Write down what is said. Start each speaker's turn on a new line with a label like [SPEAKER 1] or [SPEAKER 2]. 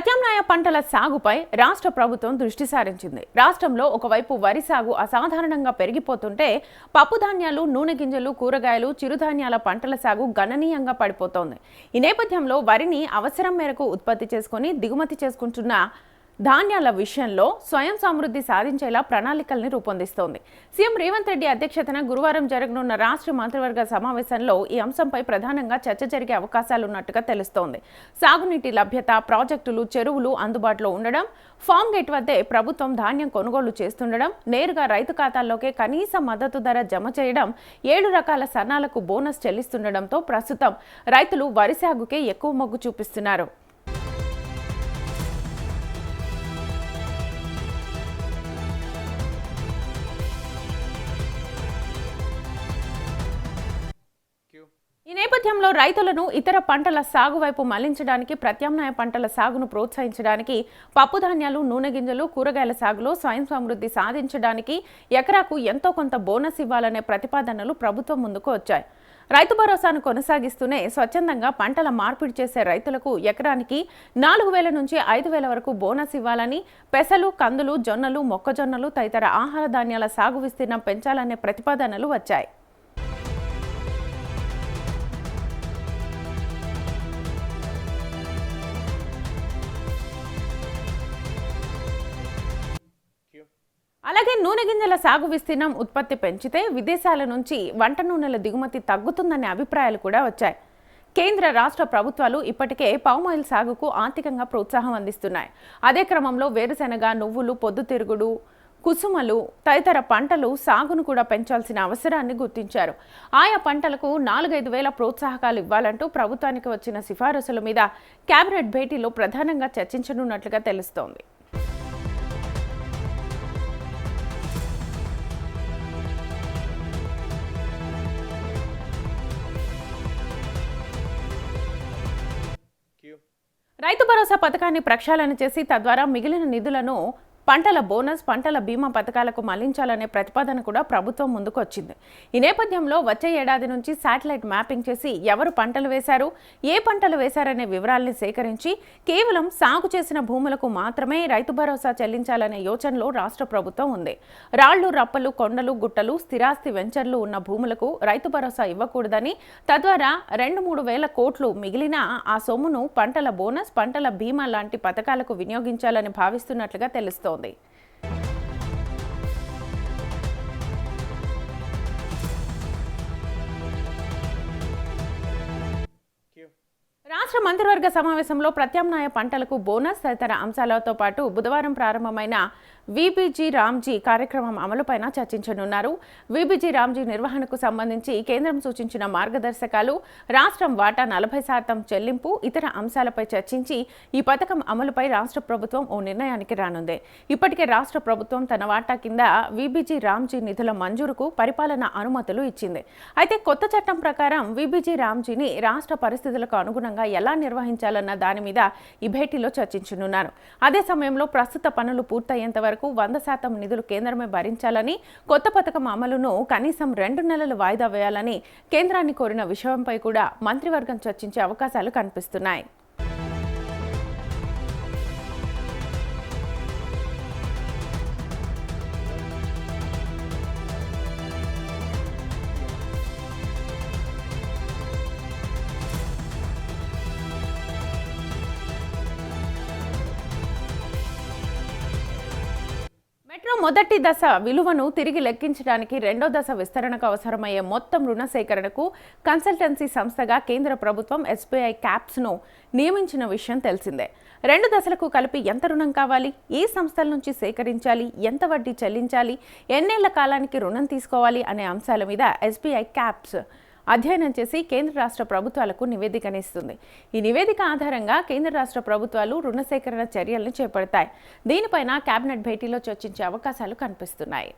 [SPEAKER 1] ప్రత్యామ్నాయ పంటల సాగుపై రాష్ట్ర ప్రభుత్వం దృష్టి సారించింది. రాష్ట్రంలో ఒకవైపు వరి సాగు అసాధారణంగా పెరిగిపోతుంటే పప్పుధాన్యాలు, నూనె గింజలు, కూరగాయలు, చిరుధాన్యాల పంటల సాగు గణనీయంగా పడిపోతోంది. ఈ నేపథ్యంలో వరిని అవసరం మేరకు ఉత్పత్తి చేసుకుని దిగుమతి చేసుకుంటున్న ధాన్యాల విషయంలో స్వయం సమృద్ధి సాధించేలా ప్రణాళికల్ని రూపొందిస్తోంది. సీఎం రేవంత్ రెడ్డి అధ్యక్షతన గురువారం జరగనున్న రాష్ట్ర మంత్రివర్గ సమావేశంలో ఈ అంశంపై ప్రధానంగా చర్చ జరిగే అవకాశాలున్నట్టుగా తెలుస్తోంది. సాగునీటి లభ్యత, ప్రాజెక్టులు, చెరువులు అందుబాటులో ఉండడం, ఫామ్ గేట్ వద్దే ప్రభుత్వం ధాన్యం కొనుగోలు చేస్తుండడం, నేరుగా రైతు ఖాతాల్లోకే కనీస మద్దతు ధర జమ చేయడం, 7 రకాల సన్నాలకు బోనస్ చెల్లిస్తుండడంతో ప్రస్తుతం రైతులు వరి సాగుకే ఎక్కువ మొగ్గు చూపిస్తున్నారు. ఈ నేపథ్యంలో రైతులను ఇతర పంటల సాగు వైపు మళ్లించడానికి, ప్రత్యామ్నాయ పంటల సాగును ప్రోత్సహించడానికి, పప్పుధాన్యాలు, నూనె గింజలు, కూరగాయల సాగులో స్వయం సమృద్ధి సాధించడానికి ఎకరాకు ఎంతో కొంత బోనస్ ఇవ్వాలనే ప్రతిపాదనలు ప్రభుత్వం ముందుకు వచ్చాయి. రైతు భరోసాను కొనసాగిస్తూనే స్వచ్ఛందంగా పంటల మార్పిడి చేసే రైతులకు ఎకరానికి 4,000 నుంచి 5,000 వరకు బోనస్ ఇవ్వాలని, పెసలు, కందులు, జొన్నలు, మొక్కజొన్నలు తదితర ఆహార ధాన్యాల సాగు విస్తీర్ణం పెంచాలనే ప్రతిపాదనలు వచ్చాయి. అలాగే నూనె గింజల సాగు విస్తీర్ణం, ఉత్పత్తి పెంచితే విదేశాల నుంచి వంట నూనెల దిగుమతి తగ్గుతుందనే అభిప్రాయాలు కూడా వచ్చాయి. కేంద్ర, రాష్ట్ర ప్రభుత్వాలు ఇప్పటికే పామ్ ఆయిల్ సాగుకు ఆర్థికంగా ప్రోత్సాహం అందిస్తున్నాయి. అదే క్రమంలో వేరుశెనగ, నువ్వులు, పొద్దుతిరుగుడు, కుసుమలు తదితర పంటలు సాగును కూడా పెంచాల్సిన అవసరాన్ని గుర్తించారు. ఆయా పంటలకు 4-5 వేల ప్రోత్సాహకాలు ఇవ్వాలంటూ ప్రభుత్వానికి వచ్చిన సిఫారసుల మీద కేబినెట్ భేటీలో ప్రధానంగా చర్చించనున్నట్లుగా తెలుస్తోంది. రైతు భరోసా పథకాన్ని ప్రక్షాళన చేసి తద్వారా మిగిలిన నిధులను పంటల బోనస్, పంటల బీమా పథకాలకు మళ్లించాలనే ప్రతిపాదన కూడా ప్రభుత్వం ముందుకు వచ్చింది. ఈ నేపథ్యంలో వచ్చే ఏడాది నుంచి శాటిలైట్ మ్యాపింగ్ చేసి ఎవరు పంటలు వేశారు, ఏ పంటలు వేశారనే వివరాల్ని సేకరించి కేవలం సాగు చేసిన భూములకు మాత్రమే రైతు భరోసా చెల్లించాలనే యోచనలో రాష్ట్ర ప్రభుత్వం ఉంది. రాళ్లు, రప్పలు, కొండలు, గుట్టలు, స్థిరాస్తి వెంచర్లు ఉన్న భూములకు రైతు భరోసా ఇవ్వకూడదని, తద్వారా 2-3 వేల కోట్లు మిగిలిన ఆ సొమ్మును పంటల బోనస్, పంటల బీమా లాంటి పథకాలకు వినియోగించాలని భావిస్తున్నట్లుగా తెలుస్తోంది. రాష్ట్ర మంత్రివర్గ సమావేశంలో ప్రత్యామ్నాయ పంటలకు బోనస్ తదితర అంశాలతో పాటు బుధవారం ప్రారంభమైన వీబీజీ రామ్జీ కార్యక్రమం అమలుపైన చర్చించనున్నారు. వీబీజీ రామ్జీ నిర్వహణకు సంబంధించి కేంద్రం సూచించిన మార్గదర్శకాలు, రాష్ట్రం వాటా 40% చెల్లింపు, ఇతర అంశాలపై చర్చించి ఈ పథకం అమలుపై రాష్ట్ర ప్రభుత్వం ఓ నిర్ణయానికి రానుంది. ఇప్పటికే రాష్ట్ర ప్రభుత్వం తన వాటా కింద వీబీజీ రామ్జీ నిధుల మంజూరుకు పరిపాలన అనుమతులు ఇచ్చింది. అయితే కొత్త చట్టం ప్రకారం వీబీజీ రామ్జీని రాష్ట్ర పరిస్థితులకు అనుగుణంగా ఎలా నిర్వహించాలన్న దాని మీద ఈ భేటీలో చర్చించనున్నారు. అదే సమయంలో ప్రస్తుత పనులు పూర్తయ్యేంత వరకు 100% నిధులు కేంద్రమే భరించాలని, కొత్త పథకం అమలును కనీసం 2 నెలలు వాయిదా వేయాలని కేంద్రాన్ని కోరిన విషయంపై కూడా మంత్రివర్గం చర్చించే అవకాశాలు కనిపిస్తున్నాయి. మెట్రో మొదటి దశ విలువను తిరిగి లెక్కించడానికి రెండో దశ విస్తరణకు అవసరమయ్యే మొత్తం రుణ సేకరణకు కన్సల్టెన్సీ సంస్థగా కేంద్ర ప్రభుత్వం ఎస్బీఐ క్యాప్స్ను నియమించిన విషయం తెలిసిందే. 2 దశలకు కలిపి ఎంత రుణం కావాలి, ఏ సంస్థల నుంచి సేకరించాలి, ఎంత వడ్డీ చెల్లించాలి, ఎన్నేళ్ల కాలానికి రుణం తీసుకోవాలి అనే అంశాల మీద ఎస్బీఐ క్యాప్స్ అధ్యయనం చేసి కేంద్ర, రాష్ట్ర ప్రభుత్వాలకు నివేదికనిస్తుంది. ఈ నివేదిక ఆధారంగా కేంద్ర, రాష్ట్ర ప్రభుత్వాలు రుణ సేకరణ చర్యలను చేపడతాయి. దీనిపైన కేబినెట్ భేటీలో చర్చించే అవకాశాలు కనిపిస్తున్నాయి.